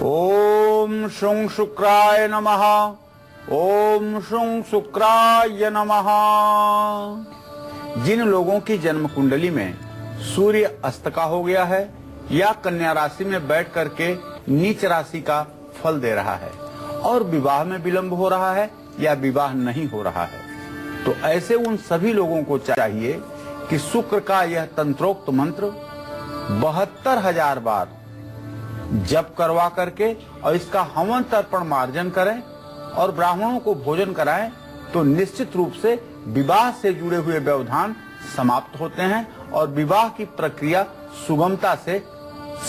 ओम शुं शुक्राय नमः। ओम शुं शुक्राय नमः। जिन लोगों की जन्म कुंडली में सूर्य अस्त का हो गया है या कन्या राशि में बैठ करके नीच राशि का फल दे रहा है और विवाह में विलंब हो रहा है या विवाह नहीं हो रहा है, तो ऐसे उन सभी लोगों को चाहिए कि शुक्र का यह तंत्रोक्त मंत्र 72,000 बार जप करवा करके और इसका हवन तर्पण मार्जन करें और ब्राह्मणों को भोजन कराएं, तो निश्चित रूप से विवाह से जुड़े हुए व्यवधान समाप्त होते हैं और विवाह की प्रक्रिया सुगमता से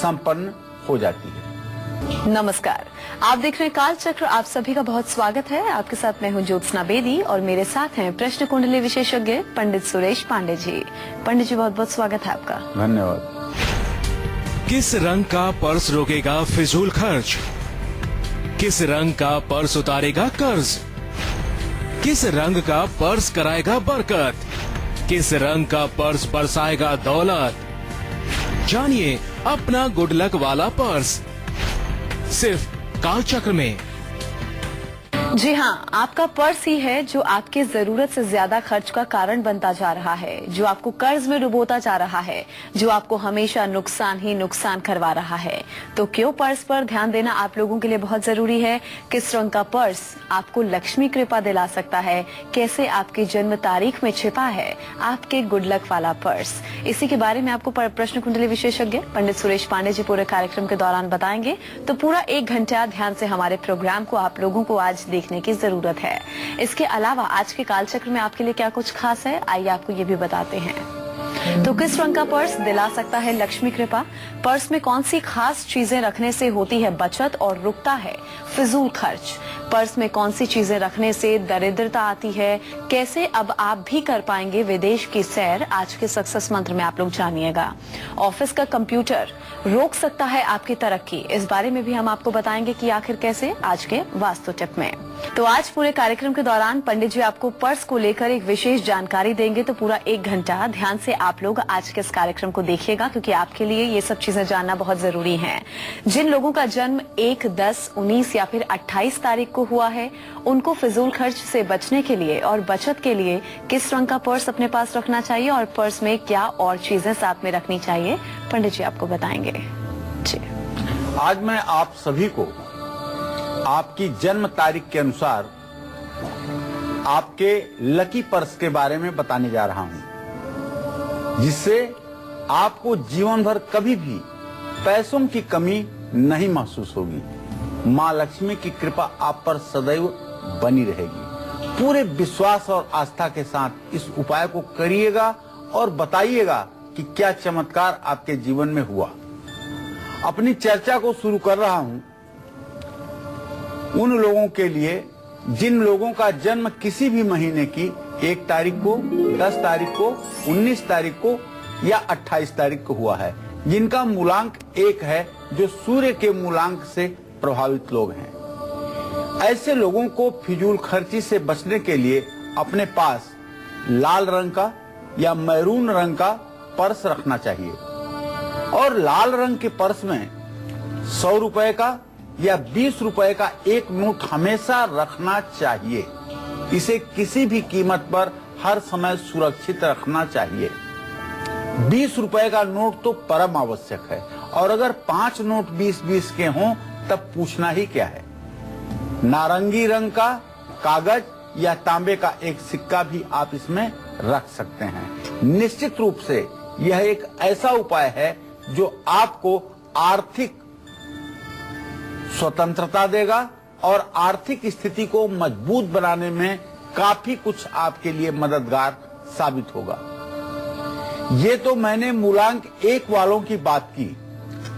संपन्न हो जाती है। नमस्कार, आप देख रहे हैं काल चक्र। आप सभी का बहुत स्वागत है। आपके साथ मैं हूं ज्योत्सना बेदी और मेरे साथ हैं प्रश्न कुंडली विशेषज्ञ पंडित सुरेश पांडे जी। पंडित जी, बहुत बहुत स्वागत है आपका। धन्यवाद। किस रंग का पर्स रोकेगा फिजूल खर्च? किस रंग का पर्स उतारेगा कर्ज? किस रंग का पर्स कराएगा बरकत? किस रंग का पर्स बरसाएगा दौलत? जानिए अपना गुड लक वाला पर्स सिर्फ काल चक्र में। जी हाँ, आपका पर्स ही है जो आपके जरूरत से ज्यादा खर्च का कारण बनता जा रहा है, जो आपको कर्ज में डुबोता जा रहा है, जो आपको हमेशा नुकसान ही नुकसान करवा रहा है। तो क्यों पर्स पर ध्यान देना आप लोगों के लिए बहुत जरूरी है। किस रंग का पर्स आपको लक्ष्मी कृपा दिला सकता है, कैसे आपकी जन्म तारीख में छिपा है आपके गुड लक वाला पर्स, इसी के बारे में आपको प्रश्न कुंडली विशेषज्ञ पंडित सुरेश पांडे जी पूरे कार्यक्रम के दौरान बताएंगे। तो पूरा 1 घंटा ध्यान से हमारे प्रोग्राम को आप लोगों को आज देखने की जरूरत है। इसके अलावा आज के कालचक्र में आपके लिए क्या कुछ खास है, आइए आपको ये भी बताते हैं। तो किस रंग का पर्स दिला सकता है लक्ष्मी कृपा? पर्स में कौन सी खास चीजें रखने से होती है बचत और रुकता है फिजूल खर्च? पर्स में कौन सी चीजें रखने से दरिद्रता आती है? कैसे अब आप भी कर पाएंगे विदेश की सैर? आज के सक्सेस मंत्र में आप लोग जानिएगा। ऑफिस का कंप्यूटर रोक सकता है आपकी तरक्की, इस बारे में भी हम आपको बताएंगे कि आखिर कैसे, आज के वास्तु टिप में। तो आज पूरे कार्यक्रम के दौरान पंडित जी आपको पर्स को लेकर एक विशेष जानकारी देंगे। तो पूरा 1 घंटा ध्यान से आप लोग आज के इस कार्यक्रम को देखिएगा, क्योंकि आपके लिए ये सब चीजें जानना बहुत जरूरी है। जिन लोगों का जन्म 1, 10, 19 या फिर 28 तारीख को हुआ है, उनको फिजूल खर्च से बचने के लिए और बचत के लिए किस रंग का पर्स अपने पास रखना चाहिए और पर्स में क्या और चीजें साथ में रखनी चाहिए, पंडित जी आपको बताएंगे। जी, आज मैं आप सभी को आपकी जन्म तारीख के अनुसार आपके लकी पर्स के बारे में बताने जा रहा हूं, जिससे आपको जीवन भर कभी भी पैसों की कमी नहीं महसूस होगी। मां लक्ष्मी की कृपा आप पर सदैव बनी रहेगी। पूरे विश्वास और आस्था के साथ इस उपाय को करिएगा और बताइएगा कि क्या चमत्कार आपके जीवन में हुआ। अपनी चर्चा को शुरू कर रहा हूं उन लोगों के लिए जिन लोगों का जन्म किसी भी महीने की 1 तारीख को, 10 तारीख को, 19 तारीख को या 28 तारीख को हुआ है, जिनका मूलांक 1 है, जो सूर्य के मूलांक से प्रभावित लोग हैं। ऐसे लोगों को फिजूल खर्ची से बचने के लिए अपने पास लाल रंग का या मैरून रंग का पर्स रखना चाहिए और लाल रंग के पर्स में 100 रुपए का या 20 रुपए का 1 नोट हमेशा रखना चाहिए। इसे किसी भी कीमत पर हर समय सुरक्षित रखना चाहिए। 20 रुपए का नोट तो परम आवश्यक है और अगर 5 नोट 20-20 के हों तब पूछना ही क्या है। नारंगी रंग का कागज या तांबे का 1 सिक्का भी आप इसमें रख सकते हैं। निश्चित रूप से यह एक ऐसा उपाय है जो आपको आर्थिक स्वतंत्रता देगा और आर्थिक स्थिति को मजबूत बनाने में काफी कुछ आपके लिए मददगार साबित होगा। ये तो मैंने मूलांक 1 वालों की बात की,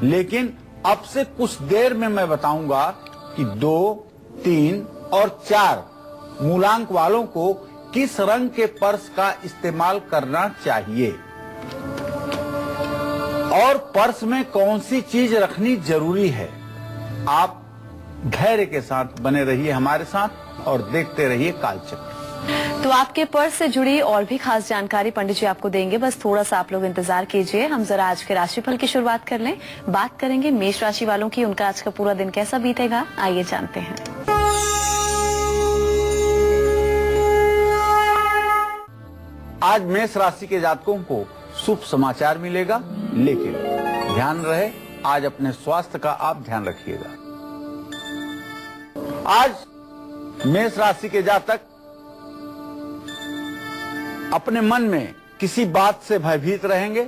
लेकिन अब से कुछ देर में मैं बताऊंगा कि 2, 3 और 4 मूलांक वालों को किस रंग के पर्स का इस्तेमाल करना चाहिए और पर्स में कौन सी चीज रखनी जरूरी है। आप धैर्य के साथ बने रहिए हमारे साथ और देखते रहिए कालचक्र। तो आपके पर्स से जुड़ी और भी खास जानकारी पंडित जी आपको देंगे, बस थोड़ा सा आप लोग इंतजार कीजिए। हम जरा आज के राशिफल की शुरुआत कर लें। बात करेंगे मेष राशि वालों की, उनका आज का पूरा दिन कैसा बीतेगा, आइए जानते हैं। आज मेष राशि के जातकों को शुभ समाचार मिलेगा, लेकिन ध्यान रहे आज अपने स्वास्थ्य का आप ध्यान रखिएगा। आज मेष राशि के जातक अपने मन में किसी बात से भयभीत रहेंगे,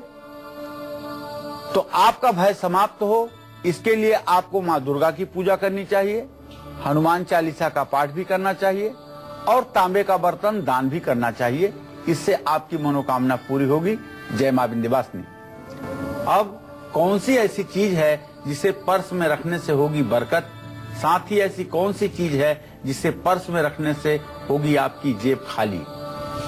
तो आपका भय समाप्त हो इसके लिए आपको मां दुर्गा की पूजा करनी चाहिए, हनुमान चालीसा का पाठ भी करना चाहिए और तांबे का बर्तन दान भी करना चाहिए। इससे आपकी मनोकामना पूरी होगी। जय मां विंध्यवासिनी। अब कौन सी ऐसी चीज है जिसे पर्स में रखने से होगी बरकत, साथ ही ऐसी कौन सी चीज है जिसे पर्स में रखने से होगी आपकी जेब खाली,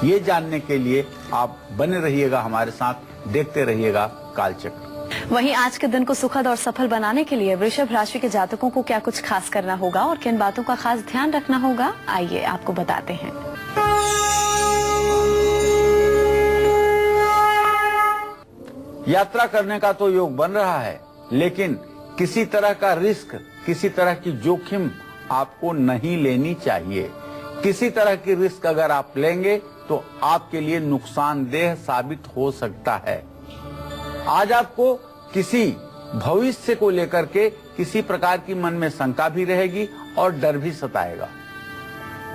ये जानने के लिए आप बने रहिएगा हमारे साथ, देखते रहिएगा कालचक्र। वहीं आज के दिन को सुखद और सफल बनाने के लिए वृषभ राशि के जातकों को क्या कुछ खास करना होगा और किन बातों का खास ध्यान रखना होगा, आइए आपको बताते हैं। यात्रा करने का तो योग बन रहा है, लेकिन किसी तरह का रिस्क, किसी तरह की जोखिम आपको नहीं लेनी चाहिए। किसी तरह की रिस्क अगर आप लेंगे तो आपके लिए नुकसानदेह साबित हो सकता है। आज आपको किसी भविष्य को लेकर के किसी प्रकार की मन में शंका भी रहेगी और डर भी सताएगा।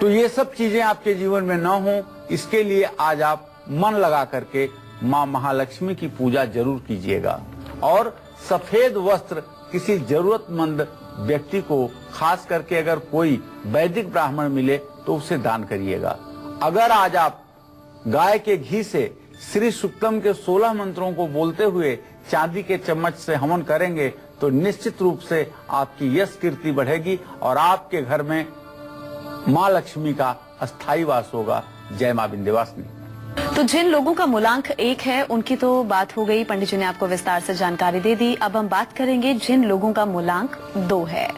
तो ये सब चीजें आपके जीवन में न हो, इसके लिए आज आप मन लगा करके मां महालक्ष्मी की पूजा जरूर कीजिएगा और सफेद वस्त्र किसी जरूरतमंद व्यक्ति को, खास करके अगर कोई वैदिक ब्राह्मण मिले तो उसे दान करिएगा। अगर आज आप गाय के घी से श्री सुक्तम के 16 मंत्रों को बोलते हुए चांदी के चम्मच से हवन करेंगे तो निश्चित रूप से आपकी यश कीर्ति बढ़ेगी और आपके घर में मां लक्ष्मी का अस्थायी वास होगा। जय मां विंध्यवासिनी। तो जिन लोगों का मूलांक 1 है उनकी तो बात हो गई, पंडित जी ने आपको विस्तार से जानकारी दे दी। अब हम बात करेंगे जिन लोगों का मूलांक 2 है।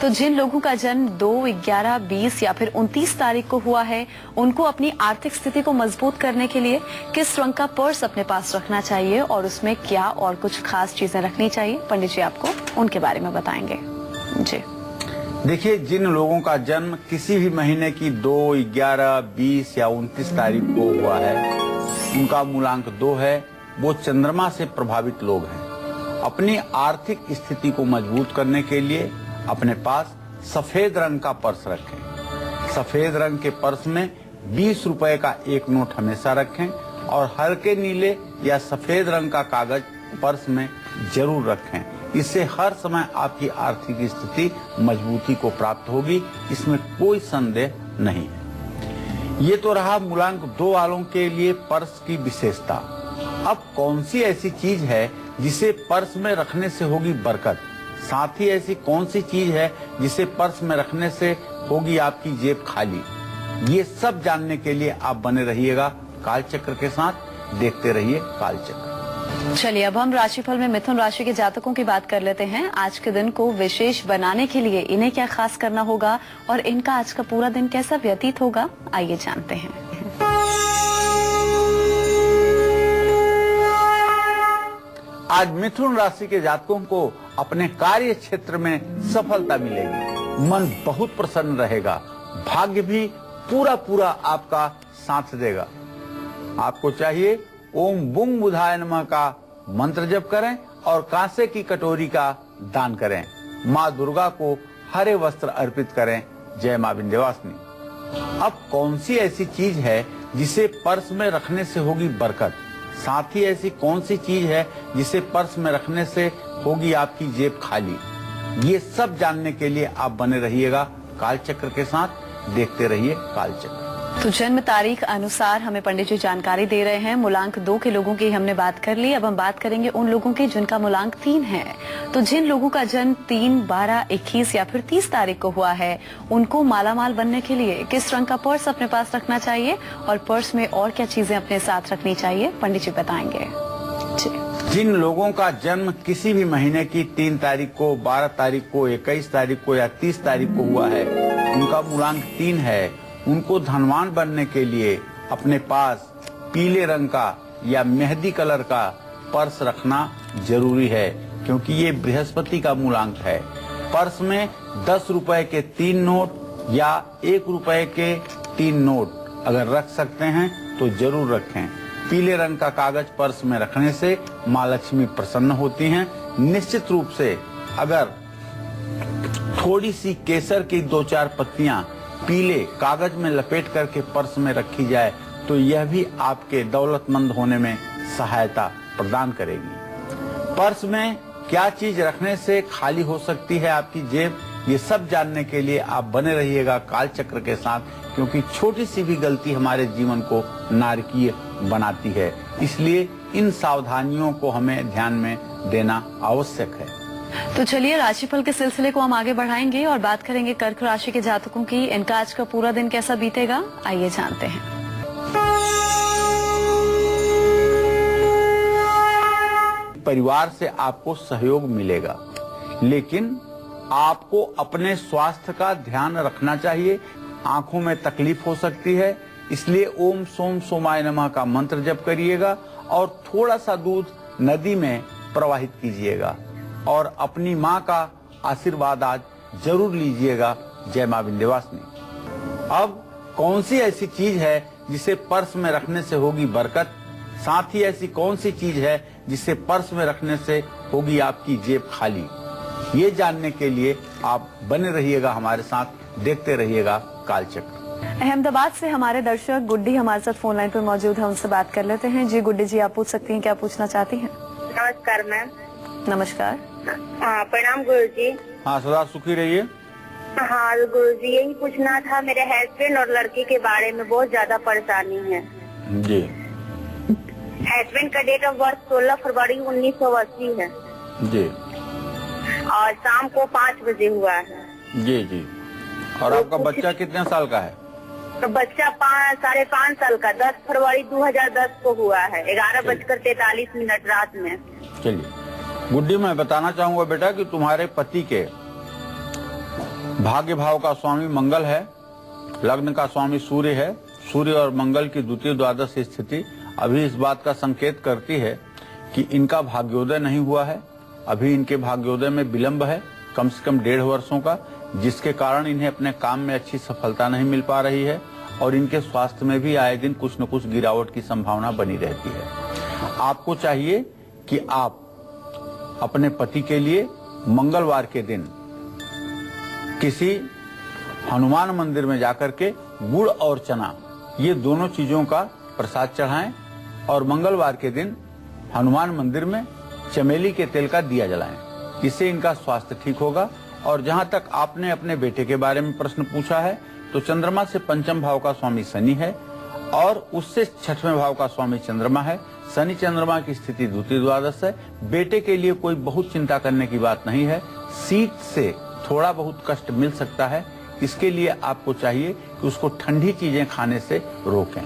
तो जिन लोगों का जन्म 2, 11, 20 या फिर 29 तारीख को हुआ है, उनको अपनी आर्थिक स्थिति को मजबूत करने के लिए किस रंग का पर्स अपने पास रखना चाहिए और उसमें क्या और कुछ खास चीजें रखनी चाहिए, पंडित जी आपको उनके बारे में बताएंगे। जी देखिए, जिन लोगों का जन्म किसी भी महीने की 2, 11, 20 या 29 तारीख को हुआ है, उनका मूलांक 2 है, वो चंद्रमा से प्रभावित लोग हैं। अपनी आर्थिक स्थिति को मजबूत करने के लिए अपने पास सफेद रंग का पर्स रखें। सफेद रंग के पर्स में 20 रुपए का एक नोट हमेशा रखें और हल्के नीले या सफेद रंग का कागज पर्स में जरूर रखें। इससे हर समय आपकी आर्थिक स्थिति मजबूती को प्राप्त होगी, इसमें कोई संदेह नहीं है। ये तो रहा मूलांक 2 वालों के लिए पर्स की विशेषता। अब कौन सी ऐसी चीज है जिसे पर्स में रखने से होगी बरकत, साथ ही ऐसी कौन सी चीज है जिसे पर्स में रखने से होगी आपकी जेब खाली, ये सब जानने के लिए आप बने रहिएगा कालचक्र के साथ, देखते रहिए कालचक्र। चलिए अब हम राशिफल में मिथुन राशि के जातकों की बात कर लेते हैं। आज के दिन को विशेष बनाने के लिए इन्हें क्या खास करना होगा और इनका आज का पूरा दिन कैसा व्यतीत होगा, आइए जानते हैं। आज मिथुन राशि के जातकों को अपने कार्य क्षेत्र में सफलता मिलेगी, मन बहुत प्रसन्न रहेगा, भाग्य भी पूरा पूरा आपका साथ देगा। आपको चाहिए ओम बुंग बुधाय नमः का मंत्र जप करें और कांसे की कटोरी का दान करें। माँ दुर्गा को हरे वस्त्र अर्पित करें। जय मां विंध्यवासिनी। अब कौन सी ऐसी चीज है जिसे पर्स में रखने से होगी बरकत, साथ ही ऐसी कौन सी चीज है जिसे पर्स में रखने से होगी आपकी जेब खाली, ये सब जानने के लिए आप बने रहिएगा कालचक्र के साथ, देखते रहिए कालचक्र। तो जन्म तारीख अनुसार हमें पंडित जी जानकारी दे रहे हैं। मूलांक 2 के लोगों की हमने बात कर ली। अब हम बात करेंगे उन लोगों की जिनका मूलांक 3 है। तो जिन लोगों का जन्म 3, 12, 21 या फिर 30 तारीख को हुआ है, उनको मालामाल बनने के लिए किस रंग का पर्स अपने पास रखना चाहिए और पर्स में और क्या चीजें अपने साथ रखनी चाहिए, पंडित जी बताएंगे। जिन लोगों का जन्म किसी भी महीने की 3 तारीख को, 12 तारीख को, 21 तारीख को या 30 तारीख को हुआ है, उनका मूलांक 3 है उनको धनवान बनने के लिए अपने पास पीले रंग का या मेहंदी कलर का पर्स रखना जरूरी है, क्योंकि ये बृहस्पति का मूलांक है। पर्स में 10 रुपए के 3 नोट या 1 रुपए के 3 नोट अगर रख सकते हैं तो जरूर रखें। पीले रंग का कागज पर्स में रखने से माँ लक्ष्मी प्रसन्न होती हैं। निश्चित रूप से अगर थोड़ी सी केसर की 2-4 पत्तियां पीले कागज में लपेट करके पर्स में रखी जाए तो यह भी आपके दौलतमंद होने में सहायता प्रदान करेगी। पर्स में क्या चीज रखने से खाली हो सकती है आपकी जेब, ये सब जानने के लिए आप बने रहिएगा कालचक्र के साथ, क्योंकि छोटी सी भी गलती हमारे जीवन को नारकीय बनाती है। इसलिए इन सावधानियों को हमें ध्यान में देना आवश्यक है। तो चलिए राशिफल के सिलसिले को हम आगे बढ़ाएंगे और बात करेंगे कर्क राशि के जातकों की। इनका आज का पूरा दिन कैसा बीतेगा, आइए जानते हैं। परिवार से आपको सहयोग मिलेगा, लेकिन आपको अपने स्वास्थ्य का ध्यान रखना चाहिए। आंखों में तकलीफ हो सकती है, इसलिए ओम सोम सोमाय नमः का मंत्र जप करिएगा और थोड़ा सा दूध नदी में प्रवाहित कीजिएगा और अपनी माँ का आशीर्वाद आज जरूर लीजिएगा। जय माँ विंध्यवासिनी। अब कौन सी ऐसी चीज है जिसे पर्स में रखने से होगी बरकत, साथ ही ऐसी कौन सी चीज है जिसे पर्स में रखने से होगी आपकी जेब खाली, ये जानने के लिए आप बने रहिएगा हमारे साथ, देखते रहिएगा कालचक्र। अहमदाबाद से हमारे दर्शक गुड्डी हमारे साथ फोन लाइन पर मौजूद है, उनसे बात कर लेते हैं। जी गुड्डी जी, आप पूछ सकती हैं, क्या पूछना चाहती हैं? नमस्कार मैम। नमस्कार। प्रणाम गुरु जी। हाँ, सदा सुखी रहिए। हाँ गुरु जी, यही पूछना था, मेरे हस्बैंड और लड़की के बारे में बहुत ज्यादा परेशानी है जी। हस्बैंड का डेट ऑफ बर्थ 16 फरवरी 1980 है जी और शाम को 5 बजे हुआ है। जी जी। और आपका बच्चा कितने साल का है? तो बच्चा 5.5 साल का 10 फरवरी 2010 को हुआ है, 11:43 रात में। चलिए गुड्डी, मैं बताना चाहूंगा बेटा कि तुम्हारे पति के भाग्य भाव का स्वामी मंगल है, लग्न का स्वामी सूर्य है। सूर्य और मंगल की द्वितीय द्वादश स्थिति अभी इस बात का संकेत करती है कि इनका भाग्योदय नहीं हुआ है। अभी इनके भाग्योदय में विलंब है, कम से कम 1.5 वर्षों का, जिसके कारण इन्हें अपने काम में अच्छी सफलता नहीं मिल पा रही है और इनके स्वास्थ्य में भी आए दिन कुछ न कुछ गिरावट की संभावना बनी रहती है। आपको चाहिए कि आप अपने पति के लिए मंगलवार के दिन किसी हनुमान मंदिर में जाकर के गुड़ और चना, ये दोनों चीजों का प्रसाद चढ़ाएं और मंगलवार के दिन हनुमान मंदिर में चमेली के तेल का दिया जलाएं। इससे इनका स्वास्थ्य ठीक होगा। और जहां तक आपने अपने बेटे के बारे में प्रश्न पूछा है, तो चंद्रमा से पंचम भाव का स्वामी शनि है और उससे 6वें भाव का स्वामी चंद्रमा है। शनि चंद्रमा की स्थिति द्वितीय द्वादश है। बेटे के लिए कोई बहुत चिंता करने की बात नहीं है, शीत से थोड़ा बहुत कष्ट मिल सकता है। इसके लिए आपको चाहिए कि उसको ठंडी चीजें खाने से रोकें।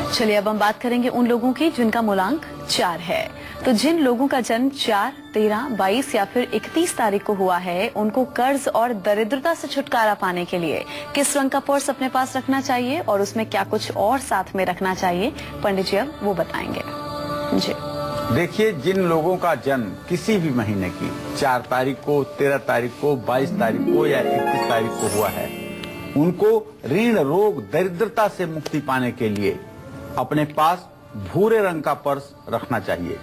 चलिए अब हम बात करेंगे उन लोगों की जिनका मूलांक 4 है। तो जिन लोगों का जन्म 4, 13, 22 या फिर 31 तारीख को हुआ है, उनको कर्ज और दरिद्रता से छुटकारा पाने के लिए किस रंग का पर्स अपने पास रखना चाहिए और उसमें क्या कुछ और साथ में रखना चाहिए, पंडित जी अब वो बताएंगे। जी देखिए, जिन लोगों का जन्म किसी भी महीने की 4 तारीख को, 13 तारीख को, 22 तारीख को या 31 तारीख को हुआ है, उनको ऋण, रोग, दरिद्रता से मुक्ति पाने के लिए अपने पास भूरे रंग का पर्स रखना चाहिए।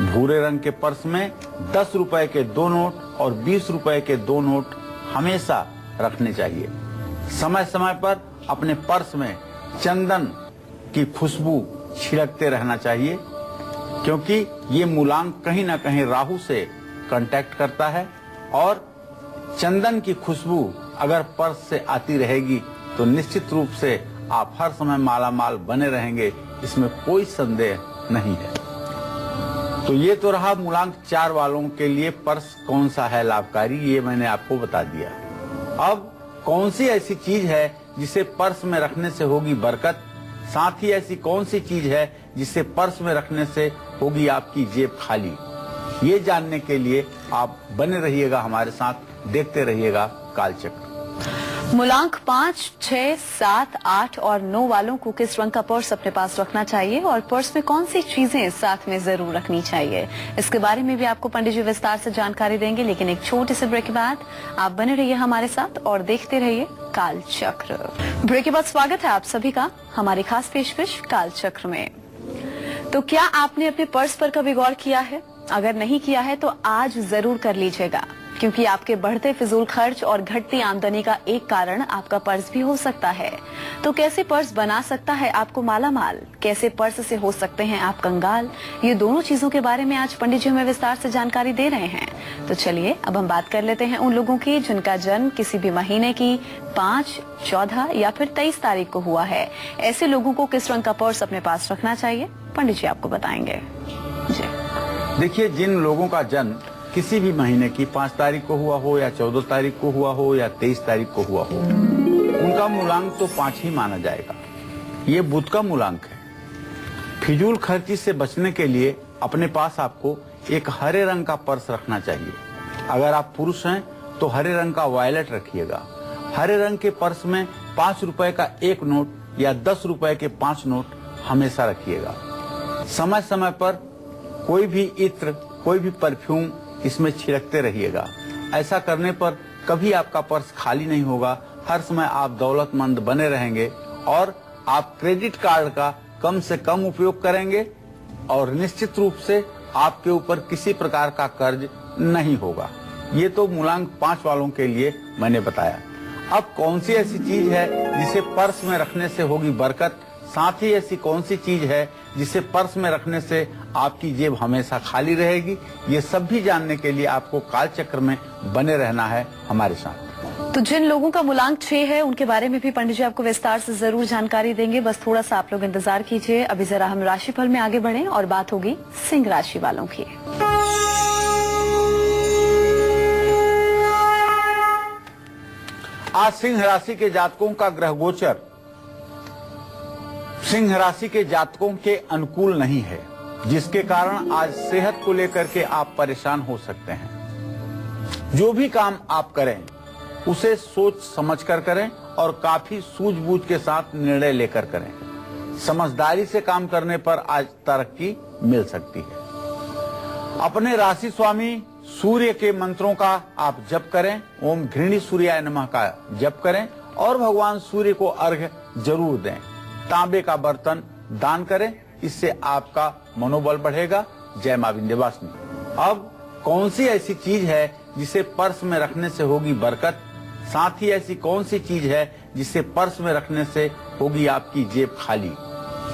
भूरे रंग के पर्स में 10 रुपए के 2 नोट और 20 रुपए के 2 नोट हमेशा रखने चाहिए। समय समय पर अपने पर्स में चंदन की खुशबू छिड़कते रहना चाहिए, क्योंकि ये मूलांक कहीं ना कहीं राहु से कांटेक्ट करता है और चंदन की खुशबू अगर पर्स से आती रहेगी तो निश्चित रूप से आप हर समय मालामाल बने रहेंगे, इसमें कोई संदेह नहीं है। तो ये तो रहा मूलांक 4 वालों के लिए पर्स कौन सा है लाभकारी, ये मैंने आपको बता दिया। अब कौन सी ऐसी चीज है जिसे पर्स में रखने से होगी बरकत, साथ ही ऐसी कौन सी चीज है जिसे पर्स में रखने से होगी आपकी जेब खाली, ये जानने के लिए आप बने रहिएगा हमारे साथ, देखते रहिएगा कालचक्र। मूलांक 5, 6, 7, 8 और 9 वालों को किस रंग का पर्स अपने पास रखना चाहिए और पर्स में कौन सी चीजें साथ में जरूर रखनी चाहिए, इसके बारे में भी आपको पंडित जी विस्तार से जानकारी देंगे। लेकिन एक छोटे से ब्रेक के बाद आप बने रहिए हमारे साथ और देखते रहिए काल चक्र। ब्रेक के बाद स्वागत है आप सभी का हमारी खास पेशकश काल चक्र में। तो क्या आपने अपने पर्स पर कभी गौर किया है? अगर नहीं किया है तो आज जरूर कर लीजिएगा, क्योंकि आपके बढ़ते फिजूल खर्च और घटती आमदनी का एक कारण आपका पर्स भी हो सकता है। तो कैसे पर्स बना सकता है आपको मालामाल, कैसे पर्स से हो सकते हैं आप कंगाल, ये दोनों चीजों के बारे में आज पंडित जी हमें विस्तार से जानकारी दे रहे हैं। तो चलिए अब हम बात कर लेते हैं उन लोगों की जिनका जन्म किसी भी महीने की 5, 14 या फिर 23 तारीख को हुआ है। ऐसे लोगों को किस रंग का पर्स अपने पास रखना चाहिए, पंडित जी आपको बताएंगे। जी देखिए, जिन लोगों का जन्म किसी भी महीने की 5 तारीख को हुआ हो या 14 तारीख को हुआ हो या 23 तारीख को हुआ हो, उनका मूलांक तो 5 ही माना जाएगा। ये बुध का मूलांक है। फिजूल खर्ची से बचने के लिए अपने पास आपको एक हरे रंग का पर्स रखना चाहिए। अगर आप पुरुष हैं तो हरे रंग का वॉयलेट रखिएगा। हरे रंग के पर्स में 5 रुपए का 1 नोट या 10 रुपए के 5 नोट हमेशा रखिएगा। समय समय पर कोई भी इत्र, कोई भी परफ्यूम इसमें छिड़कते रहिएगा। ऐसा करने पर कभी आपका पर्स खाली नहीं होगा। हर समय आप दौलतमंद बने रहेंगे और आप क्रेडिट कार्ड का कम से कम उपयोग करेंगे और निश्चित रूप से आपके ऊपर किसी प्रकार का कर्ज नहीं होगा। ये तो मूलांक 5 वालों के लिए मैंने बताया। अब कौन सी ऐसी चीज है जिसे पर्स में रखने से होगी बरकत, साथ ही ऐसी कौन सी चीज है जिसे पर्स में रखने से आपकी जेब हमेशा खाली रहेगी, ये सब भी जानने के लिए आपको काल चक्र में बने रहना है हमारे साथ। तो जिन लोगों का मूलांक 6 है उनके बारे में भी पंडित जी आपको विस्तार से जरूर जानकारी देंगे। बस थोड़ा सा आप लोग इंतजार कीजिए। अभी जरा हम राशिफल में आगे बढ़ें और बात होगी सिंह राशि वालों की। आज सिंह राशि के जातकों का ग्रह गोचर सिंह राशि के जातकों के अनुकूल नहीं है, जिसके कारण आज सेहत को लेकर के आप परेशान हो सकते हैं। जो भी काम आप करें उसे सोच समझ कर करें और काफी सूझबूझ के साथ निर्णय लेकर करें। समझदारी से काम करने पर आज तरक्की मिल सकती है। अपने राशि स्वामी सूर्य के मंत्रों का आप जप करें। ओम घृणी सूर्याय नमः का जप करें और भगवान सूर्य को अर्घ्य जरूर दें। तांबे का बर्तन दान करें, इससे आपका मनोबल बढ़ेगा। जय मां विंध्यवासिनी। अब कौन सी ऐसी चीज है जिसे पर्स में रखने से होगी बरकत, साथ ही ऐसी कौन सी चीज है जिसे पर्स में रखने से होगी आपकी जेब खाली,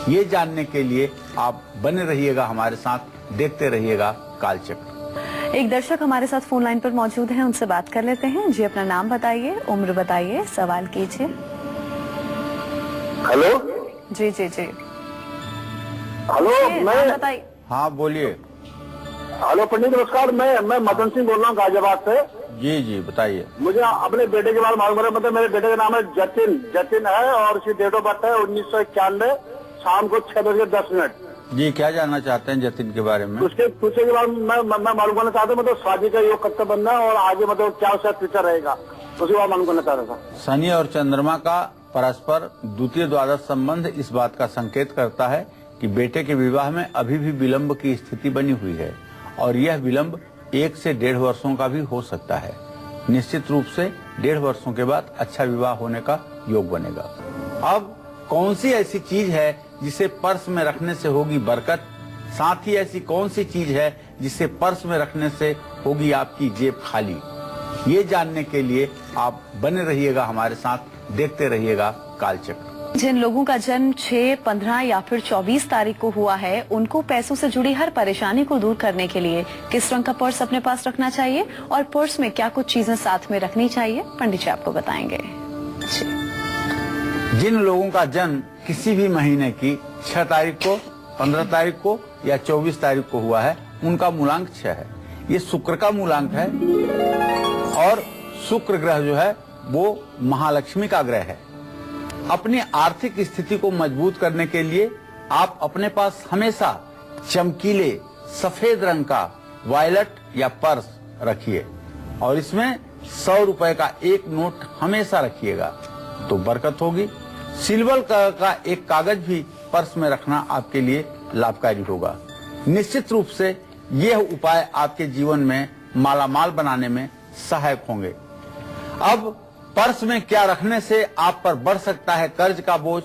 ये जानने के लिए आप बने रहिएगा हमारे साथ, देखते रहिएगा कालचक्र। एक दर्शक हमारे साथ फोन लाइन पर मौजूद हैं, उनसे बात कर लेते हैं। जी अपना नाम बताइए, उम्र बताइए, सवाल कीजिए। हेलो। जी जी जी हेलो, मैं बताइए। हाँ बोलिए। हेलो पंडित नमस्कार। मैं मदन सिंह बोल रहा हूँ गाजियाबाद से। जी जी बताइए। मुझे अपने बेटे के बारे में मालूम है। मतलब मेरे बेटे का नाम है जतिन है और उसकी डेट ऑफ बर्थ है 1991, शाम को 6:10। जी क्या जानना चाहते हैं जतिन के बारे में? उसके पूछे के बारे में मैं मालूम करना चाहता हूँ। मतलब शादी का योग कब तक बनना है और आगे मतलब क्या उसका फ्यूचर रहेगा, उसके बाद मालूम करना चाह रहा था। शनि और चंद्रमा का परस्पर द्वितीय द्वादश संबंध इस बात का संकेत करता है कि बेटे के विवाह में अभी भी विलंब की स्थिति बनी हुई है और यह विलंब 1 से 1.5 वर्षों का भी हो सकता है। निश्चित रूप से 1.5 वर्षों के बाद अच्छा विवाह होने का योग बनेगा। अब कौन सी ऐसी चीज है जिसे पर्स में रखने से होगी बरकत, साथ ही ऐसी कौन सी चीज है जिसे पर्स में रखने से होगी आपकी जेब खाली, ये जानने के लिए आप बने रहिएगा हमारे साथ, देखते रहिएगा कालचक्र। जिन लोगों का जन्म 6, 15 या फिर 24 तारीख को हुआ है उनको पैसों से जुड़ी हर परेशानी को दूर करने के लिए किस रंग का पर्स अपने पास रखना चाहिए और पर्स में क्या कुछ चीजें साथ में रखनी चाहिए, पंडित जी आपको बताएंगे। जिन लोगों का जन्म किसी भी महीने की 6 तारीख को, 15 तारीख को या 24 तारीख को हुआ है उनका मूलांक 6 है। ये शुक्र का मूलांक है और शुक्र ग्रह जो है वो महालक्ष्मी का ग्रह है। अपनी आर्थिक स्थिति को मजबूत करने के लिए आप अपने पास हमेशा चमकीले सफेद रंग का वॉयलेट या पर्स रखिए और इसमें 100 रुपए का एक नोट हमेशा रखिएगा तो बरकत होगी। सिल्वर कलर का एक कागज भी पर्स में रखना आपके लिए लाभकारी होगा। निश्चित रूप से यह उपाय आपके जीवन में मालामाल बनाने में सहायक होंगे। अब पर्स में क्या रखने से आप पर बढ़ सकता है कर्ज का बोझ,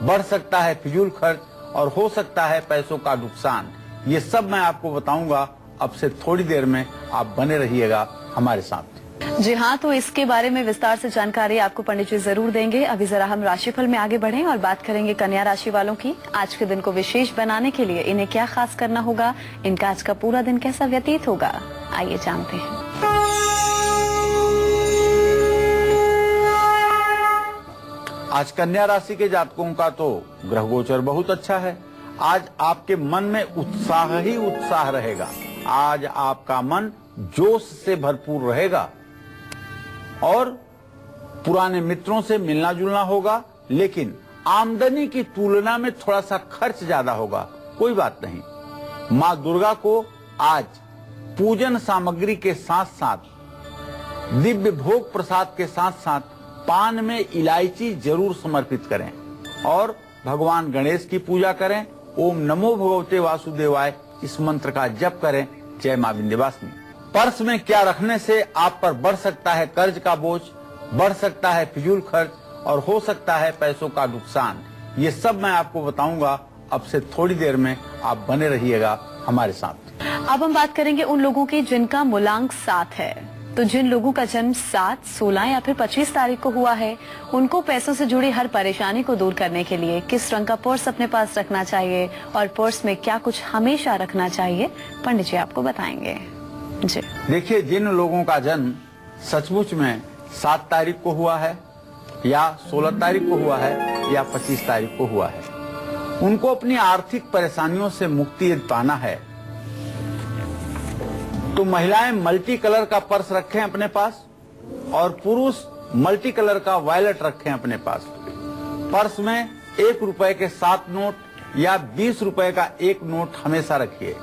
बढ़ सकता है फिजूल खर्च और हो सकता है पैसों का नुकसान, ये सब मैं आपको बताऊंगा। अब से थोड़ी देर में आप बने रहिएगा हमारे साथ। जी हाँ, तो इसके बारे में विस्तार से जानकारी आपको पंडित जी जरूर देंगे। अभी जरा हम राशिफल में आगे बढ़ें और बात करेंगे कन्या राशि वालों की। आज के दिन को विशेष बनाने के लिए इन्हें क्या खास करना होगा, इनका आज का पूरा दिन कैसा व्यतीत होगा, आइए जानते हैं। आज कन्या राशि के जातकों का तो ग्रह गोचर बहुत अच्छा है। आज आपके मन में उत्साह ही उत्साह रहेगा। आज आपका मन जोश से भरपूर रहेगा और पुराने मित्रों से मिलना जुलना होगा, लेकिन आमदनी की तुलना में थोड़ा सा खर्च ज्यादा होगा। कोई बात नहीं। मां दुर्गा को आज पूजन सामग्री के साथ साथ दिव्य भोग प्रसाद के साथ साथ पान में इलायची जरूर समर्पित करें और भगवान गणेश की पूजा करें। ओम नमो भगवते वासुदेवाय इस मंत्र का जप करें। जय मां विंध्यवासिनी। पर्स में क्या रखने से आप पर बढ़ सकता है कर्ज का बोझ, बढ़ सकता है फिजूल खर्च और हो सकता है पैसों का नुकसान, ये सब मैं आपको बताऊंगा। अब से थोड़ी देर में आप बने रहिएगा हमारे साथ। अब हम बात करेंगे उन लोगों की जिनका मूलांक 7 है। तो जिन लोगों का जन्म 7, 16 या फिर 25 तारीख को हुआ है, उनको पैसों से जुड़ी हर परेशानी को दूर करने के लिए किस रंग का पर्स अपने पास रखना चाहिए और पर्स में क्या कुछ हमेशा रखना चाहिए, पंडित जी आपको बताएंगे। जी देखिए, जिन लोगों का जन्म सचमुच में 7 तारीख को हुआ है या 16 तारीख को हुआ है या 25 तारीख को हुआ है, उनको अपनी आर्थिक परेशानियों से मुक्ति पाना है तो महिलाएं मल्टी कलर का पर्स रखें अपने पास और पुरुष मल्टी कलर का वॉलेट रखें अपने पास। पर्स में 1 रुपए के 7 नोट या 20 रुपए का एक नोट हमेशा रखिए।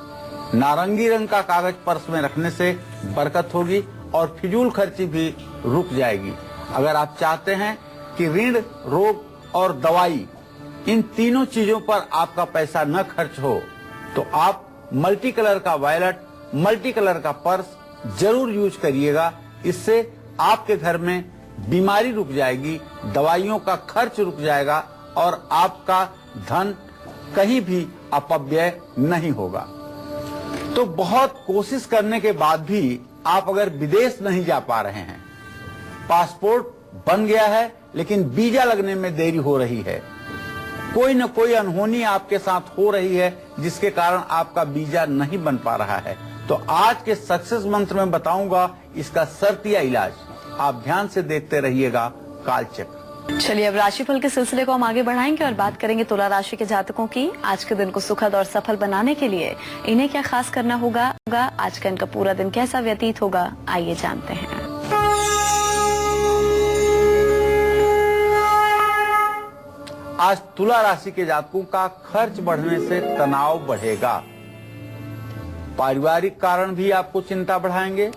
नारंगी रंग का कागज पर्स में रखने से बरकत होगी और फिजूल खर्ची भी रुक जाएगी। अगर आप चाहते हैं कि ऋण, रोग और दवाई इन तीनों चीजों पर आपका पैसा न खर्च हो तो आप मल्टी कलर का वॉलेट, मल्टी कलर का पर्स जरूर यूज करिएगा। इससे आपके घर में बीमारी रुक जाएगी, दवाइयों का खर्च रुक जाएगा और आपका धन कहीं भी अपव्यय नहीं होगा। तो बहुत कोशिश करने के बाद भी आप अगर विदेश नहीं जा पा रहे हैं, पासपोर्ट बन गया है लेकिन वीजा लगने में देरी हो रही है, कोई न कोई अनहोनी आपके साथ हो रही है जिसके कारण आपका वीजा नहीं बन पा रहा है, तो आज के सक्सेस मंत्र में बताऊंगा इसका शर्तिया इलाज। आप ध्यान से देखते रहिएगा कालचक्र। चलिए अब राशिफल के सिलसिले को हम आगे बढ़ाएंगे और बात करेंगे तुला राशि के जातकों की। आज के दिन को सुखद और सफल बनाने के लिए इन्हें क्या खास करना होगा, आज का इनका पूरा दिन कैसा व्यतीत होगा, आइए जानते हैं। आज तुला राशि के जातकों का खर्च बढ़ने से तनाव बढ़ेगा। पारिवारिक कारण भी आपको चिंता बढ़ाएंगे।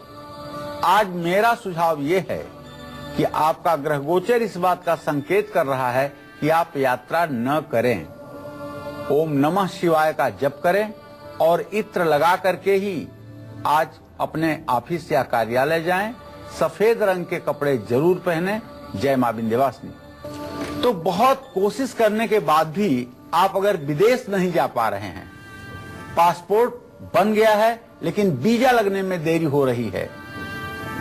आज मेरा सुझाव ये है कि आपका ग्रह गोचर इस बात का संकेत कर रहा है कि आप यात्रा न करें। ओम नमः शिवाय का जप करें और इत्र लगा करके ही आज अपने ऑफिस या कार्यालय जाएं। सफेद रंग के कपड़े जरूर पहने। जय मां विंध्यवासिनी। तो बहुत कोशिश करने के बाद भी आप अगर विदेश नहीं जा पा रहे हैं, पासपोर्ट बन गया है लेकिन वीजा लगने में देरी हो रही है,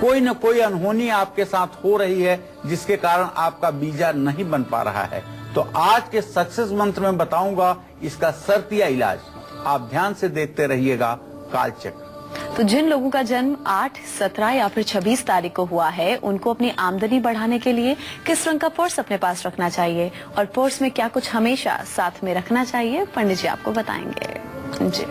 कोई न कोई अनहोनी आपके साथ हो रही है जिसके कारण आपका वीजा नहीं बन पा रहा है, तो आज के सक्सेस मंत्र में बताऊंगा इसका शर्तिया इलाज। आप ध्यान से देखते रहिएगा कालचक्र। तो जिन लोगों का जन्म 8, 17 या फिर 26 तारीख को हुआ है, उनको अपनी आमदनी बढ़ाने के लिए किस रंग का पर्स अपने पास रखना चाहिए और पर्स में क्या कुछ हमेशा साथ में रखना चाहिए, पंडित जी आपको बताएंगे। जी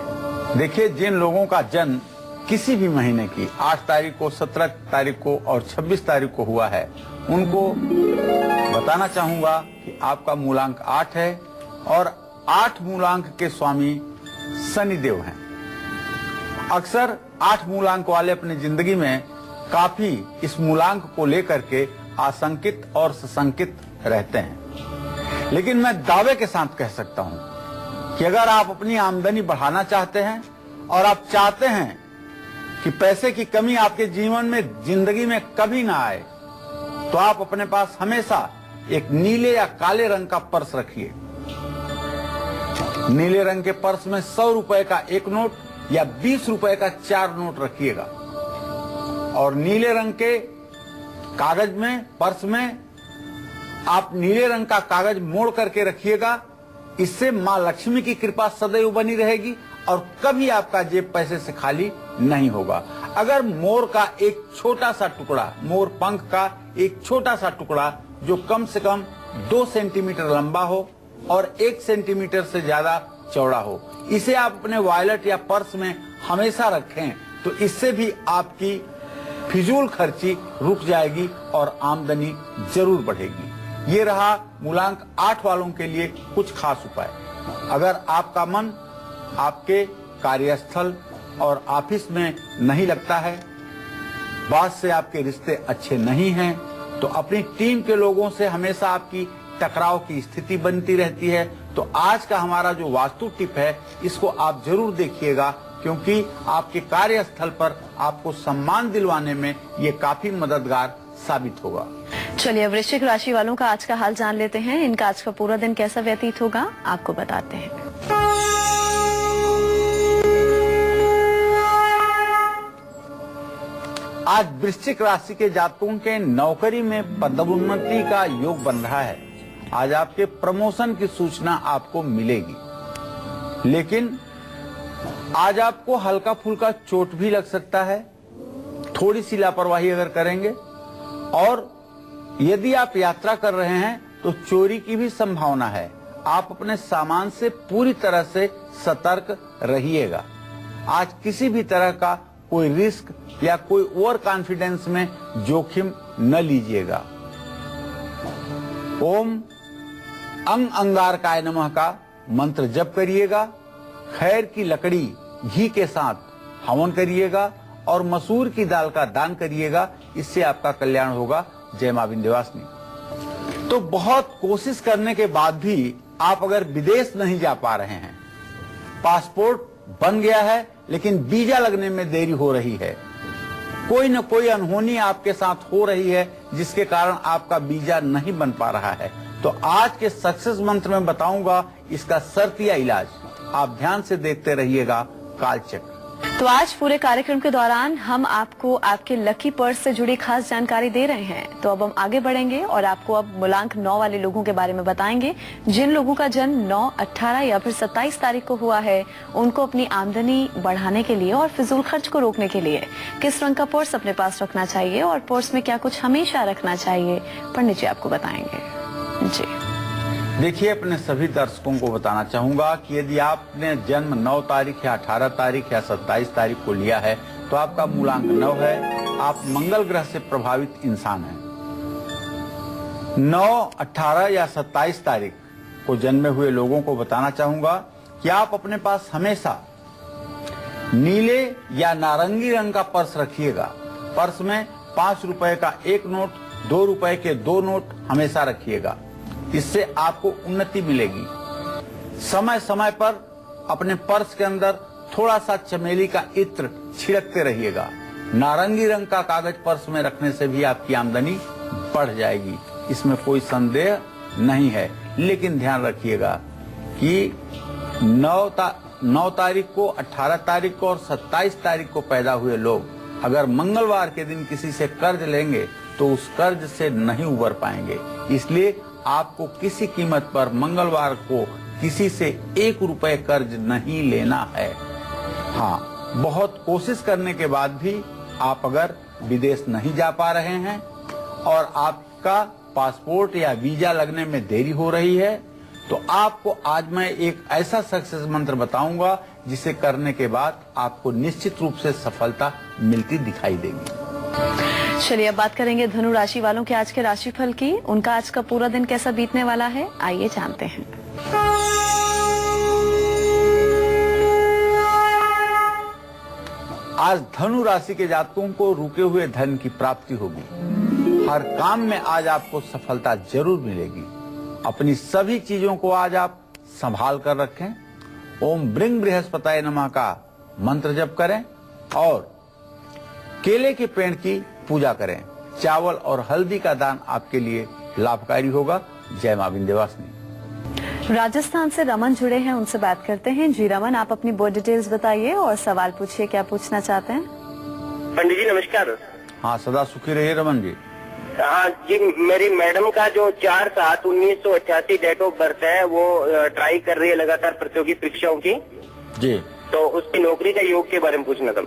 देखिए, जिन लोगों का जन्म किसी भी महीने की 8 तारीख को, 17 तारीख को और 26 तारीख को हुआ है, उनको बताना चाहूंगा कि आपका मूलांक 8 है और 8 मूलांक के स्वामी शनिदेव हैं। अक्सर 8 मूलांक वाले अपनी जिंदगी में काफी इस मूलांक को लेकर के आशंकित और सशंकित रहते हैं। लेकिन मैं दावे के साथ कह सकता हूं कि अगर आप अपनी आमदनी बढ़ाना चाहते हैं और आप चाहते हैं कि पैसे की कमी आपके जीवन में, जिंदगी में कभी ना आए, तो आप अपने पास हमेशा एक नीले या काले रंग का पर्स रखिए। नीले रंग के पर्स में 100 रुपए का एक नोट या 20 रुपए का 4 नोट रखिएगा और नीले रंग के कागज में, पर्स में आप नीले रंग का कागज मोड़ करके रखिएगा। इससे मां लक्ष्मी की कृपा सदैव बनी रहेगी और कभी आपका जेब पैसे से खाली नहीं होगा। अगर मोर का एक छोटा सा टुकड़ा, मोर पंख का एक छोटा सा टुकड़ा जो कम से कम 2 सेंटीमीटर लंबा हो और 1 सेंटीमीटर से ज्यादा चौड़ा हो, इसे आप अपने वॉलेट या पर्स में हमेशा रखें, तो इससे भी आपकी फिजूल खर्ची रुक जाएगी और आमदनी जरूर बढ़ेगी। ये रहा मूलांक 8 वालों के लिए कुछ खास उपाय। अगर आपका मन आपके कार्यस्थल और ऑफिस में नहीं लगता है, बॉस से आपके रिश्ते अच्छे नहीं हैं, तो अपनी टीम के लोगों से हमेशा आपकी टकराव की स्थिति बनती रहती है, तो आज का हमारा जो वास्तु टिप है इसको आप जरूर देखिएगा, क्योंकि आपके कार्यस्थल पर आपको सम्मान दिलवाने में ये काफी मददगार साबित होगा। चलिए वृश्चिक राशि वालों का आज का हाल जान लेते हैं। इनका आज का पूरा दिन कैसा व्यतीत होगा आपको बताते हैं। आज वृश्चिक राशि के जातकों के नौकरी में पदोन्नति का योग बन रहा है। आज आपके प्रमोशन की सूचना आपको मिलेगी, लेकिन आज आपको हल्का फुल्का चोट भी लग सकता है, थोड़ी सी लापरवाही अगर करेंगे। और यदि आप यात्रा कर रहे हैं तो चोरी की भी संभावना है। आप अपने सामान से पूरी तरह से सतर्क रहिएगा। आज किसी भी तरह का कोई रिस्क या कोई ओवर कॉन्फिडेंस में जोखिम न लीजिएगा। ओम अंग अंगारकाय नमः का मंत्र जप करिएगा। खैर की लकड़ी घी के साथ हवन करिएगा और मसूर की दाल का दान करिएगा, इससे आपका कल्याण होगा। जय मां विंध्यवासिनी। तो बहुत कोशिश करने के बाद भी आप अगर विदेश नहीं जा पा रहे हैं, पासपोर्ट बन गया है लेकिन वीजा लगने में देरी हो रही है, कोई न कोई अनहोनी आपके साथ हो रही है जिसके कारण आपका वीजा नहीं बन पा रहा है, तो आज के सक्सेस मंत्र में बताऊंगा इसका शर्त या इलाज। आप ध्यान से देखते रहिएगा कालचक्र। तो आज पूरे कार्यक्रम के दौरान हम आपको आपके लकी पर्स से जुड़ी खास जानकारी दे रहे हैं। तो अब हम आगे बढ़ेंगे और आपको अब मूलांक 9 वाले लोगों के बारे में बताएंगे। जिन लोगों का जन्म 9, 18 या फिर 27 तारीख को हुआ है, उनको अपनी आमदनी बढ़ाने के लिए और फिजूल खर्च को रोकने के लिए किस रंग का पर्स अपने पास रखना चाहिए और पर्स में क्या कुछ हमेशा रखना चाहिए, पंडित जी आपको बताएंगे। जी देखिए, अपने सभी दर्शकों को बताना चाहूंगा कि यदि आपने जन्म 9 तारीख या 18 तारीख या 27 तारीख को लिया है तो आपका मूलांक 9 है। आप मंगल ग्रह से प्रभावित इंसान हैं। 9, 18 या 27 तारीख को जन्मे हुए लोगों को बताना चाहूंगा कि आप अपने पास हमेशा नीले या नारंगी रंग का पर्स रखिएगा। पर्स में 5 रुपए का एक नोट, 2 रुपए के 2 नोट हमेशा रखिएगा, इससे आपको उन्नति मिलेगी। समय समय पर अपने पर्स के अंदर थोड़ा सा चमेली का इत्र छिड़कते रहिएगा। नारंगी रंग का कागज पर्स में रखने से भी आपकी आमदनी बढ़ जाएगी, इसमें कोई संदेह नहीं है। लेकिन ध्यान रखिएगा कि 9 तारीख को, 18 तारीख को और 27 तारीख को पैदा हुए लोग अगर मंगलवार के दिन किसी से कर्ज लेंगे तो उस कर्ज से नहीं उबर पाएंगे। इसलिए आपको किसी कीमत पर मंगलवार को किसी से 1 रुपए कर्ज नहीं लेना है। हाँ, बहुत कोशिश करने के बाद भी आप अगर विदेश नहीं जा पा रहे हैं और आपका पासपोर्ट या वीजा लगने में देरी हो रही है, तो आपको आज मैं एक ऐसा सक्सेस मंत्र बताऊंगा जिसे करने के बाद आपको निश्चित रूप से सफलता मिलती दिखाई देगी। चलिए अब बात करेंगे धनु राशि वालों के आज के राशिफल की। उनका आज का पूरा दिन कैसा बीतने वाला है, आइए जानते हैं। आज धनु राशि के जातकों को रुके हुए धन की प्राप्ति होगी। हर काम में आज आपको सफलता जरूर मिलेगी। अपनी सभी चीजों को आज आप संभाल कर रखें। ओम ब्रिंग बृहस्पताय नमः का मंत्र जप करें और केले के पेड़ की पूजा करें। चावल और हल्दी का दान आपके लिए लाभकारी होगा। जय मां विंध्यवासिनी। राजस्थान से रमन जुड़े हैं, उनसे बात करते हैं। जी रमन, आप अपनी बोर्ड डिटेल्स बताइए और सवाल पूछिए, क्या पूछना चाहते हैं? पंडित जी नमस्कार। हाँ, सदा सुखी रहिए रमन जी। हाँ जी, मेरी मैडम का जो 4/7/1988 डेट ऑफ बर्थ है, वो ट्राई कर रही है लगातार प्रतियोगी परीक्षाओं की जी, तो उसकी नौकरी का योग के बारे में पूछना था।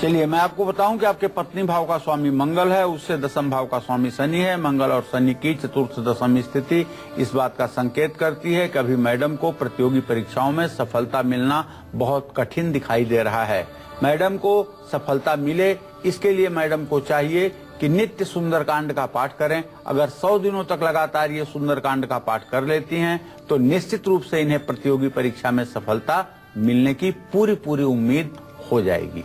चलिए मैं आपको बताऊं कि आपके पत्नी भाव का स्वामी मंगल है, उससे दशम भाव का स्वामी शनि है। मंगल और शनि की चतुर्थ दशम स्थिति इस बात का संकेत करती है कि अभी मैडम को प्रतियोगी परीक्षाओं में सफलता मिलना बहुत कठिन दिखाई दे रहा है। मैडम को सफलता मिले, इसके लिए मैडम को चाहिए कि नित्य सुंदरकांड का पाठ करें। अगर 100 दिनों तक लगातार ये सुंदरकांड का पाठ कर लेती हैं तो निश्चित रूप से इन्हें प्रतियोगी परीक्षा में सफलता मिलने की पूरी उम्मीद हो जाएगी।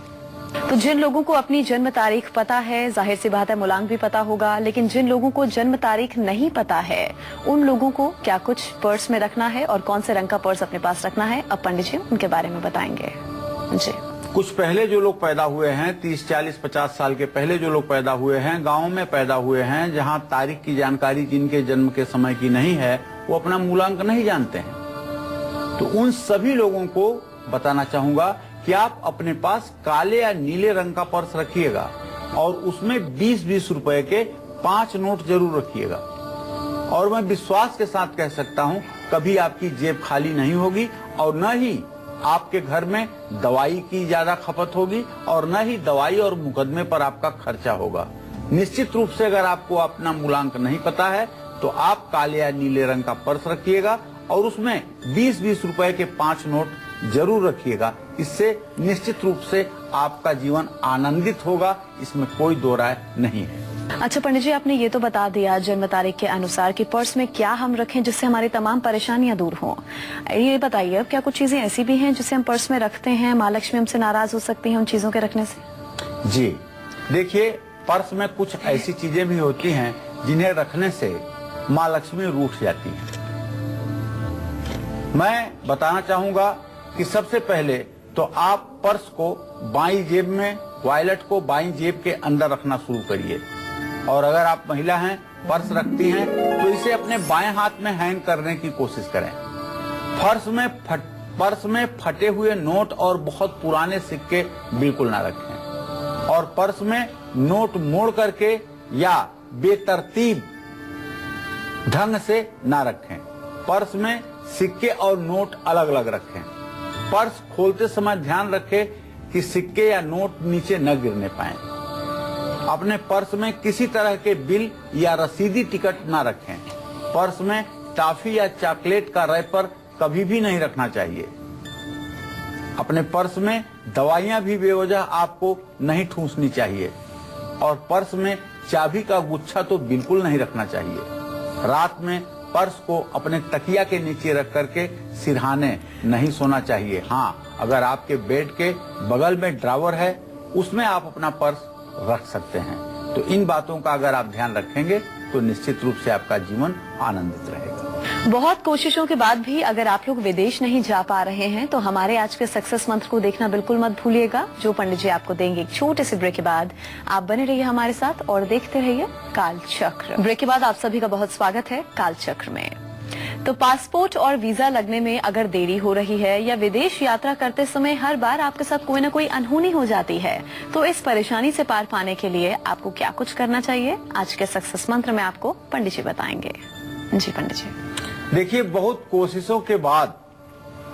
तो जिन लोगों को अपनी जन्म तारीख पता है, जाहिर सी बात है मूलांक भी पता होगा, लेकिन जिन लोगों को जन्म तारीख नहीं पता है उन लोगों को क्या कुछ पर्स में रखना है और कौन से रंग का पर्स अपने पास रखना है, अब पंडित जी उनके बारे में बताएंगे। जी, कुछ पहले जो लोग पैदा हुए हैं, 30, 40, 50 साल के पहले जो लोग पैदा हुए हैं, गाँव में पैदा हुए हैं, जहाँ तारीख की जानकारी जिनके जन्म के समय की नहीं है, वो अपना मूलांक नहीं जानते हैं। तो उन सभी लोगों को बताना चाहूंगा कि आप अपने पास काले या नीले रंग का पर्स रखिएगा और उसमें 20-20 रुपए के 5 नोट जरूर रखिएगा। और मैं विश्वास के साथ कह सकता हूं, कभी आपकी जेब खाली नहीं होगी और न ही आपके घर में दवाई की ज्यादा खपत होगी और न ही दवाई और मुकदमे पर आपका खर्चा होगा। निश्चित रूप से अगर आपको अपना मूलांक नहीं पता है तो आप काले या नीले रंग का पर्स रखिएगा और उसमें 20-20 रुपए के 5 नोट जरूर रखिएगा। इससे निश्चित रूप से आपका जीवन आनंदित होगा, इसमें कोई दो राय नहीं है। अच्छा पंडित जी, आपने ये तो बता दिया जन्म तारीख के अनुसार कि पर्स में क्या हम रखें जिससे हमारी तमाम परेशानियां दूर हों। ये बताइए, अब क्या कुछ चीजें ऐसी भी हैं जिसे हम पर्स में रखते हैं, माँ लक्ष्मी हमसे नाराज हो सकती हैं उन चीजों के रखने से? जी देखिए, पर्स में कुछ ऐसी चीजें भी होती हैं जिन्हें रखने से माँ लक्ष्मी रूठ जाती है। मैं बताना चाहूंगा कि सबसे पहले तो आप पर्स को बाईं जेब में, वॉलेट को बाईं जेब के अंदर रखना शुरू करिए। और अगर आप महिला हैं, पर्स रखती हैं, तो इसे अपने बाएं हाथ में हैंग करने की कोशिश करें। पर्स में फटे हुए नोट और बहुत पुराने सिक्के बिल्कुल ना रखें। और पर्स में नोट मोड़ करके या बेतरतीब ढंग से ना रखें। पर्स में सिक्के और नोट अलग अलग रखें। पर्स खोलते समय ध्यान रखें कि सिक्के या नोट नीचे न गिरने पाएं। अपने पर्स में किसी तरह के बिल या रसीदी टिकट न रखें। पर्स में टॉफी या चॉकलेट का रैपर कभी भी नहीं रखना चाहिए। अपने पर्स में दवाइयां भी बेवजह आपको नहीं ठूंसनी चाहिए। और पर्स में चाबी का गुच्छा तो बिल्कुल नहीं रखना चाहिए। रात में पर्स को अपने तकिया के नीचे रख करके सिरहाने नहीं सोना चाहिए। हाँ, अगर आपके बेड के बगल में ड्रावर है, उसमें आप अपना पर्स रख सकते हैं। तो इन बातों का अगर आप ध्यान रखेंगे तो निश्चित रूप से आपका जीवन आनंदित रहेगा। बहुत कोशिशों के बाद भी अगर आप लोग विदेश नहीं जा पा रहे हैं तो हमारे आज के सक्सेस मंत्र को देखना बिल्कुल मत भूलिएगा, जो पंडित जी आपको देंगे एक छोटे से ब्रेक के बाद। आप बने रहिए हमारे साथ और देखते रहिए काल चक्र। ब्रेक के बाद आप सभी का बहुत स्वागत है काल चक्र में। तो पासपोर्ट और वीजा लगने में अगर देरी हो रही है या विदेश यात्रा करते समय हर बार आपके साथ कोई न कोई अनहोनी हो जाती है, तो इस परेशानी से पार पाने के लिए आपको क्या कुछ करना चाहिए, आज के सक्सेस मंत्र में आपको पंडित जी बताएंगे। जी पंडित जी। देखिए, बहुत कोशिशों के बाद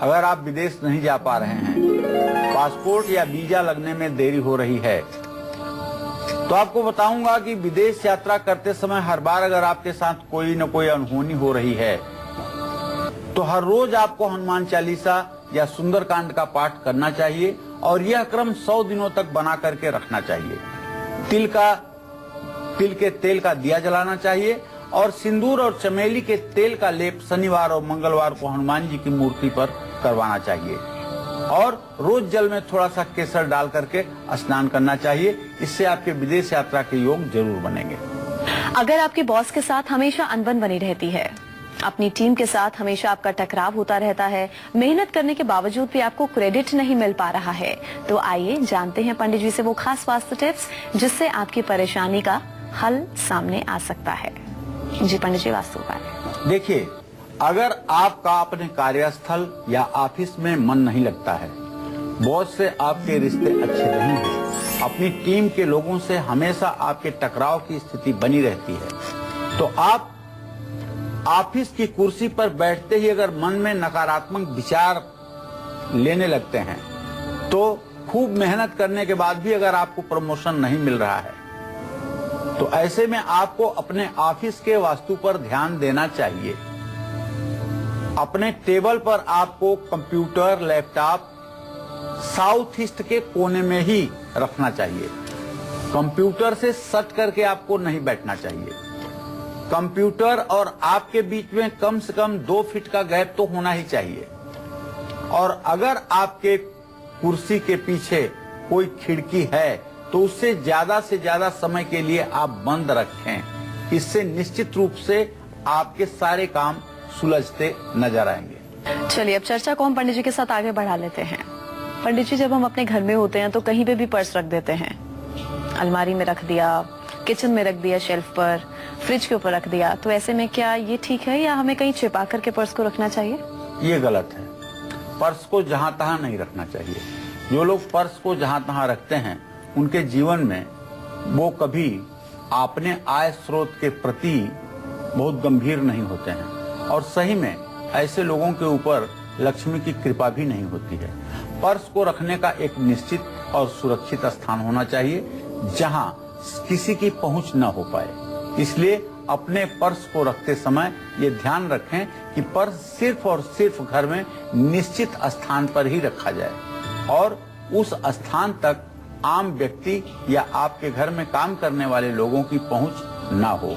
अगर आप विदेश नहीं जा पा रहे हैं, पासपोर्ट या वीजा लगने में देरी हो रही है, तो आपको बताऊंगा कि विदेश यात्रा करते समय हर बार अगर आपके साथ कोई न कोई अनहोनी हो रही है तो हर रोज आपको हनुमान चालीसा या सुंदरकांड का पाठ करना चाहिए और यह क्रम 100 दिनों तक बना करके रखना चाहिए। तिल के तेल का दिया जलाना चाहिए और सिंदूर और चमेली के तेल का लेप शनिवार और मंगलवार को हनुमान जी की मूर्ति पर करवाना चाहिए। और रोज जल में थोड़ा सा केसर डाल करके स्नान करना चाहिए। इससे आपके विदेश यात्रा के योग जरूर बनेंगे। अगर आपके बॉस के साथ हमेशा अनबन बनी रहती है, अपनी टीम के साथ हमेशा आपका टकराव होता रहता है, मेहनत करने के बावजूद भी आपको क्रेडिट नहीं मिल पा रहा है, तो आइए जानते हैं पंडित जी से वो खास वास्तु टिप्स जिससे आपकी परेशानी का हल सामने आ सकता है। जी पंडित जी, वास्तु उपाय। देखिए, अगर आपका अपने कार्यस्थल या ऑफिस में मन नहीं लगता है, बॉस से आपके रिश्ते अच्छे नहीं हैं, अपनी टीम के लोगों से हमेशा आपके टकराव की स्थिति बनी रहती है, तो आप ऑफिस की कुर्सी पर बैठते ही अगर मन में नकारात्मक विचार लेने लगते हैं, तो खूब मेहनत करने के बाद भी अगर आपको प्रमोशन नहीं मिल रहा है, तो ऐसे में आपको अपने ऑफिस के वास्तु पर ध्यान देना चाहिए। अपने टेबल पर आपको कंप्यूटर, लैपटॉप साउथ ईस्ट के कोने में ही रखना चाहिए। कंप्यूटर से सट करके आपको नहीं बैठना चाहिए। कंप्यूटर और आपके बीच में कम से कम 2 फीट का गैप तो होना ही चाहिए। और अगर आपके कुर्सी के पीछे कोई खिड़की है तो उससे ज्यादा समय के लिए आप बंद रखें। इससे निश्चित रूप से आपके सारे काम सुलझते नजर आएंगे। चलिए अब चर्चा को हम पंडित जी के साथ आगे बढ़ा लेते हैं। पंडित जी, जब हम अपने घर में होते हैं तो कहीं पे भी पर्स रख देते हैं, अलमारी में रख दिया, किचन में रख दिया, शेल्फ पर, फ्रिज के ऊपर रख दिया, तो ऐसे में क्या ये ठीक है या हमें कहीं छिपा करके पर्स को रखना चाहिए? ये गलत है। पर्स को जहां तहां नहीं रखना चाहिए। जो लोग पर्स को जहां तहां रखते हैं उनके जीवन में वो कभी अपने आय स्रोत के प्रति बहुत गंभीर नहीं होते हैं, और सही में ऐसे लोगों के ऊपर लक्ष्मी की कृपा भी नहीं होती है। पर्स को रखने का एक निश्चित और सुरक्षित स्थान होना चाहिए जहां किसी की पहुंच न हो पाए। इसलिए अपने पर्स को रखते समय ये ध्यान रखें कि पर्स सिर्फ और सिर्फ घर में निश्चित स्थान पर ही रखा जाए, और उस स्थान तक आम व्यक्ति या आपके घर में काम करने वाले लोगों की पहुंच ना हो,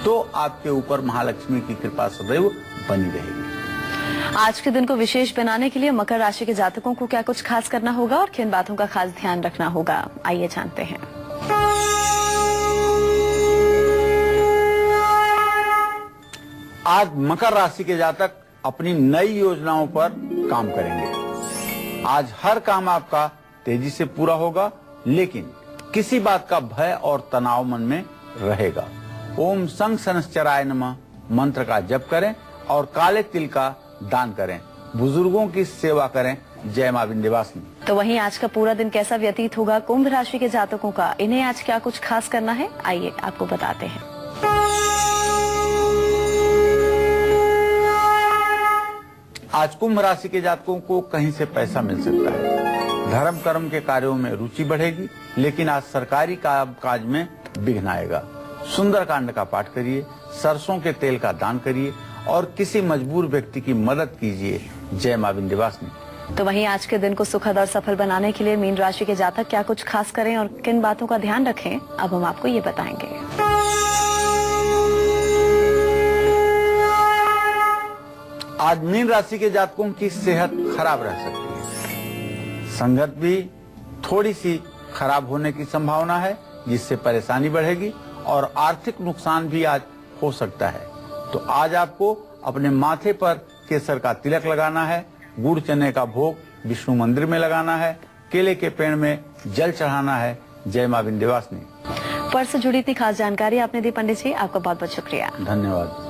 तो आपके ऊपर महालक्ष्मी की कृपा सदैव बनी रहेगी। आज के दिन को विशेष बनाने के लिए मकर राशि के जातकों को क्या कुछ खास करना होगा और किन बातों का खास ध्यान रखना होगा, आइए जानते हैं। आज मकर राशि के जातक अपनी नई योजनाओं पर काम करेंगे। आज हर काम आपका तेजी से पूरा होगा, लेकिन किसी बात का भय और तनाव मन में रहेगा। ओम संग शनश्चराय नमः मंत्र का जप करें और काले तिल का दान करें। बुजुर्गों की सेवा करें। जय मां विंध्यवासिनी। तो वहीं आज का पूरा दिन कैसा व्यतीत होगा कुंभ राशि के जातकों का, इन्हें आज क्या कुछ खास करना है, आइए आपको बताते हैं। आज कुंभ राशि के जातकों को कहीं से पैसा मिल सकता है। धर्म कर्म के कार्यों में रुचि बढ़ेगी, लेकिन आज सरकारी काज में विघ्न आएगा। सुंदरकांड का पाठ करिए, सरसों के तेल का दान करिए और किसी मजबूर व्यक्ति की मदद कीजिए। जय मां विंध्यवासिनी। तो वहीं आज के दिन को सुखद और सफल बनाने के लिए मीन राशि के जातक क्या कुछ खास करें और किन बातों का ध्यान रखें, अब हम आपको ये बताएंगे। आज मीन राशि के जातकों की सेहत खराब रह सकती है। संगत भी थोड़ी सी खराब होने की संभावना है, जिससे परेशानी बढ़ेगी और आर्थिक नुकसान भी आज हो सकता है। तो आज आपको अपने माथे पर केसर का तिलक लगाना है, गुड़ चने का भोग विष्णु मंदिर में लगाना है, केले के पेड़ में जल चढ़ाना है। जय मां विंध्यवासिनी। पर्स से जुड़ी इतनी खास जानकारी आपने दी पंडित जी, आपका बहुत बहुत शुक्रिया। धन्यवाद।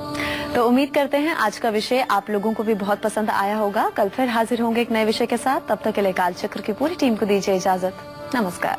तो उम्मीद करते हैं आज का विषय आप लोगों को भी बहुत पसंद आया होगा। कल फिर हाजिर होंगे एक नए विषय के साथ। तब तक के लिए कालचक्र की पूरी टीम को दीजिए इजाजत। नमस्कार।